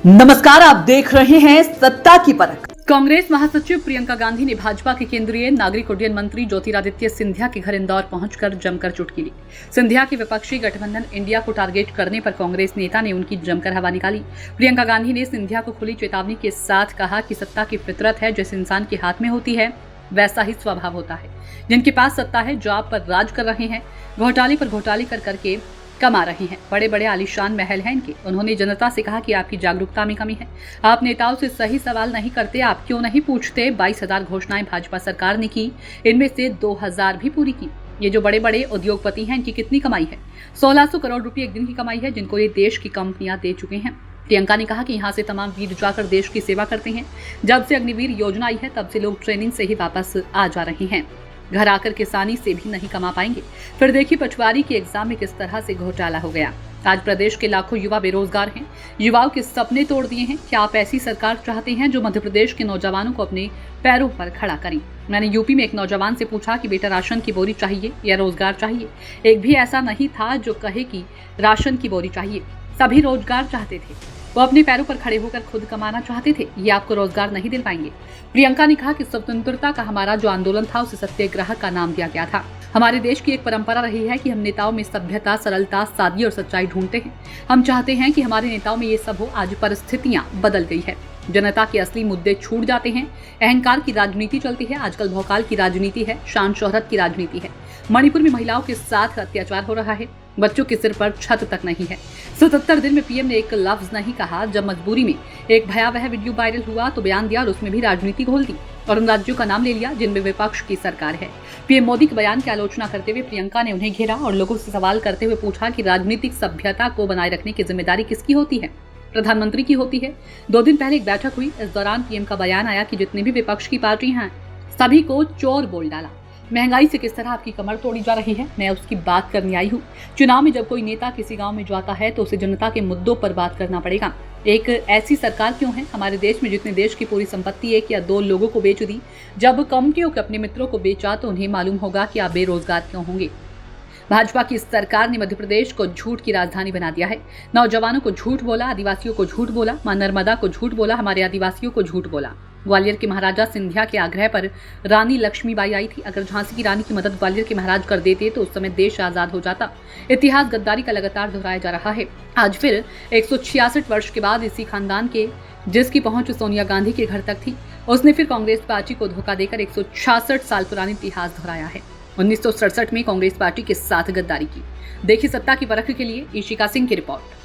नमस्कार, आप देख रहे हैं सत्ता की परख। कांग्रेस महासचिव प्रियंका गांधी ने भाजपा के केंद्रीय नागरिक उड्डयन मंत्री ज्योतिरादित्य सिंधिया के घर इंदौर पहुंचकर जमकर चुटकी ली। सिंधिया के विपक्षी गठबंधन इंडिया को टारगेट करने पर कांग्रेस नेता ने उनकी जमकर हवा निकाली। प्रियंका गांधी ने सिंधिया को खुली चेतावनी के साथ कहा कि सत्ता की फितरत है, जिस इंसान के हाथ में होती है वैसा ही स्वभाव होता है। जिनके पास सत्ता है, जो आप पर राज कर रहे हैं, घोटाले पर घोटाले करके कमा रहे हैं, बड़े बड़े आलीशान महल हैं इनके। उन्होंने जनता से कहा कि आपकी जागरूकता में कमी है, आप नेताओं से सही सवाल नहीं करते, आप क्यों नहीं पूछते। 22,000 घोषणाएं भाजपा सरकार ने की, इनमें से 2,000 भी पूरी की। ये जो बड़े बड़े उद्योगपति हैं, इनकी कितनी कमाई है? 1600 करोड़ रुपए एक दिन की कमाई है, जिनको ये देश की कंपनियां दे चुके हैं। प्रियंका ने कहा कि यहाँ से तमाम वीर जाकर देश की सेवा करते हैं। जब से अग्निवीर योजना आई है, तब से लोग ट्रेनिंग से ही वापस आ जा रहे हैं। घर आकर किसानी से भी नहीं कमा पाएंगे। फिर देखिए पटवारी के एग्जाम में किस तरह से घोटाला हो गया। आज प्रदेश के लाखों युवा बेरोजगार हैं, युवाओं के सपने तोड़ दिए हैं। क्या आप ऐसी सरकार चाहते हैं जो मध्य प्रदेश के नौजवानों को अपने पैरों पर खड़ा करें? मैंने यूपी में एक नौजवान से पूछा कि बेटा राशन की बोरी चाहिए या रोजगार चाहिए। एक भी ऐसा नहीं था जो कहे कि राशन की बोरी चाहिए। सभी रोजगार चाहते थे, वो अपने पैरों पर खड़े होकर खुद कमाना चाहते थे। ये आपको रोजगार नहीं दिल पाएंगे। प्रियंका ने कहा कि स्वतंत्रता का हमारा जो आंदोलन था, उसे सत्याग्रह का नाम दिया गया था। हमारे देश की एक परंपरा रही है कि हम नेताओं में सभ्यता, सरलता, सादगी और सच्चाई ढूंढते हैं। हम चाहते हैं कि हमारे नेताओं में ये सब हो। आज परिस्थितियां बदल गई है, जनता के असली मुद्दे छूट जाते हैं। अहंकार की राजनीति चलती है, आजकल भौकाल की राजनीति है, शान शोहरत की राजनीति है। मणिपुर में महिलाओं के साथ अत्याचार हो रहा है, बच्चों के सिर पर छत तक नहीं है। 77 दिन में पीएम ने एक लफ्ज नहीं कहा। जब मजबूरी में एक भयावह वीडियो वायरल हुआ तो बयान दिया और उसमें भी राजनीति घोल दी और उन राज्यों का नाम ले लिया जिनमें विपक्ष की सरकार है। पीएम मोदी के बयान की आलोचना करते हुए प्रियंका ने उन्हें घेरा और लोगों से सवाल करते हुए पूछा कि राजनीतिक सभ्यता को बनाए रखने की जिम्मेदारी किसकी होती है? प्रधानमंत्री की होती है। 2 दिन पहले एक बैठक हुई, इस दौरान पीएम का बयान आया कि जितनी भी विपक्ष की पार्टियां हैं, सभी को चोर बोल डाला। महंगाई से किस तरह आपकी कमर तोड़ी जा रही है, मैं उसकी बात करने आई हूँ। चुनाव में जब कोई नेता किसी गांव में जाता है तो उसे जनता के मुद्दों पर बात करना पड़ेगा। एक ऐसी सरकार क्यों है हमारे देश में जितने देश की पूरी संपत्ति 1 या 2 लोगों को बेच दी? जब कंपनियों के अपने मित्रों को बेचा तो उन्हें मालूम होगा कि आप बेरोजगार क्यों होंगे। भाजपा की इस सरकार ने मध्य प्रदेश को झूठ की राजधानी बना दिया है। नौजवानों को झूठ बोला, आदिवासियों को झूठ बोला, मां नर्मदा को झूठ बोला, हमारे आदिवासियों को झूठ बोला। ग्वालियर के महाराजा सिंधिया के आग्रह पर रानी लक्ष्मीबाई आई थी। अगर झांसी की रानी की मदद ग्वालियर के महाराज कर देते तो उस समय देश आजाद हो जाता। इतिहास गद्दारी का लगातार दोहराया जा रहा है। आज फिर 166 वर्ष के बाद इसी खानदान के जिसकी पहुंच सोनिया गांधी के घर तक थी, उसने फिर कांग्रेस पार्टी को धोखा देकर 166 साल पुरानी इतिहास दोहराया है। 1967 में कांग्रेस पार्टी के साथ गद्दारी की। देखिए सत्ता की परख के लिए ईशिका सिंह की रिपोर्ट।